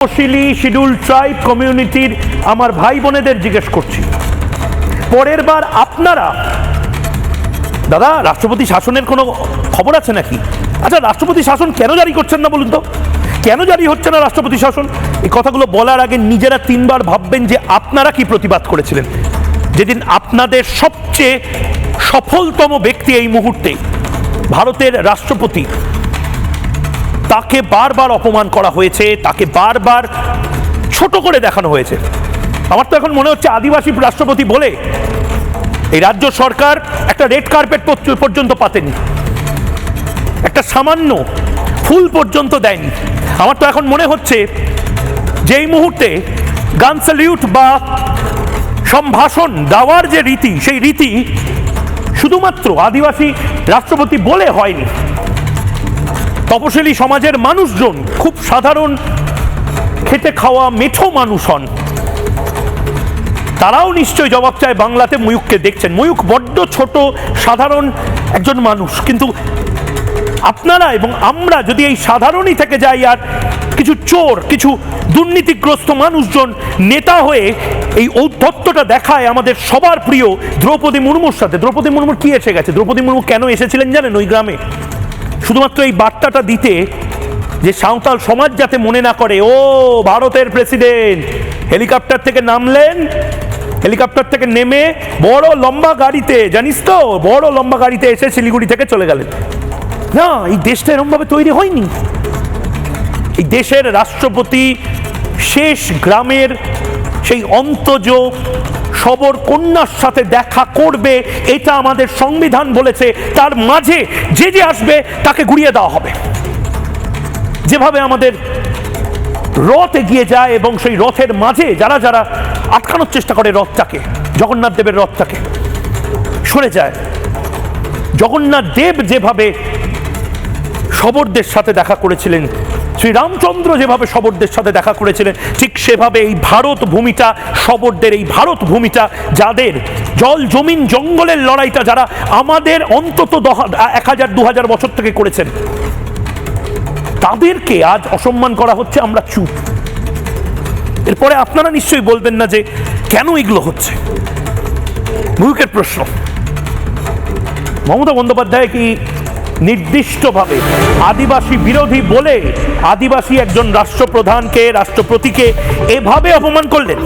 তপশিলি schedule tribe কমিউনিটির আমার ভাই বোনেদের জিজ্ঞেস করছি, পরের বার আপনারা দাদা রাষ্ট্রপতি শাসনের কোনো খবর আছে নাকি? আচ্ছা, রাষ্ট্রপতি শাসন কেন জারি করছেন না বলুন তো? কেন জারি হচ্ছে না রাষ্ট্রপতি শাসন? এই কথাগুলো বলার আগে নিজেরা তিনবার ভাববেন যে আপনারা কি প্রতিবাদ করেছিলেন যেদিন আপনাদের সবচেয়ে সফলতম ব্যক্তি এই মুহূর্তে ভারতের রাষ্ট্রপতি, তাকে বারবার অপমান করা হয়েছে, তাকে বারবার ছোট করে দেখানো হয়েছে। আমার তো এখন মনে হচ্ছে আদিবাসী রাষ্ট্রপতি বলে এই রাজ্য সরকার একটা রেড কার্পেট পর্যন্ত পাতেনি, একটা সামান্য ফুল পর্যন্ত দেয়নি। আমার তো এখন মনে হচ্ছে যে এই মুহূর্তে গান স্যালিউট বা সম্ভাষণ দেওয়ার যে রীতি, সেই রীতি শুধুমাত্র আদিবাসী রাষ্ট্রপতি বলে হয়নি। তপশিলি সমাজের মানুষজন খুব সাধারণ খেটে খাওয়া মেঠো মানুষ হন, তারাও নিশ্চয়ই জবাব চায় বাংলাতে। ময়ূককে দেখছেন, ময়ূক বড্ড ছোট সাধারণ একজন মানুষ, কিন্তু আপনারা এবং আমরা যদি এই সাধারণই থেকে যাই আর কিছু চোর, কিছু দুর্নীতিগ্রস্ত মানুষজন নেতা হয়ে এই ঔদ্ধত্যটা দেখায় আমাদের সবার প্রিয় দ্রৌপদী মুর্মুর সাথে। দ্রৌপদী মুর্মুর কি এসে গেছে? দ্রৌপদী মুর্মু কেন এসেছিলেন জানেন ওই গ্রামে? শুধুমাত্র এই বার্তাটা দিতে যে সাঁওতাল সমাজ যাতে মনে না করে ও ভারতের প্রেসিডেন্ট হেলিকপ্টার থেকে নামলেন, হেলিকপ্টার থেকে নেমে বড় লম্বা গাড়িতে, জানিস তো, বড় লম্বা গাড়িতে এসে শিলিগুড়ি থেকে চলে গেলেন। না, এই দেশটা এরকমভাবে তৈরি হয়নি। এই দেশের রাষ্ট্রপতি শেষ গ্রামের সেই অন্তজ সবর কন্যার সাথে দেখা করবে, এটা আমাদের সংবিধান বলেছে। তার মাঝে যে যে আসবে তাকে গুড়িয়ে দেওয়া হবে। যেভাবে আমাদের রথ এগিয়ে যায় এবং সেই রথের মাঝে যারা যারা আটকানোর চেষ্টা করে রথটাকে, জগন্নাথ দেবের রথটাকে, সরে যায়। জগন্নাথ দেব যেভাবে শবরদের সাথে দেখা করেছিলেন, শ্রীরামচন্দ্র যেভাবে শবরদের সাথে দেখা করেছিলেন, ঠিক সেভাবে এই ভারত ভূমিটা শবরদের, এই ভারত ভূমিটা যাদের জল জমিন জঙ্গলের লড়াইটা যারা আমাদের অন্তত 1000-2000 বছর থেকে করেছেন, তাদেরকে আজ অসম্মান করা হচ্ছে। আমরা চুপ। এরপরে আপনারা নিশ্চয়ই বলবেন না যে কেন এগুলো হচ্ছে। ময়ূকের প্রশ্ন, মমতা বন্দ্যোপাধ্যায় কি নির্দিষ্টভাবে আদিবাসী বিরোধী বলে আদিবাসী একজন রাষ্ট্রপ্রধানকে, রাষ্ট্রপতিকে এভাবে অপমান করলেন?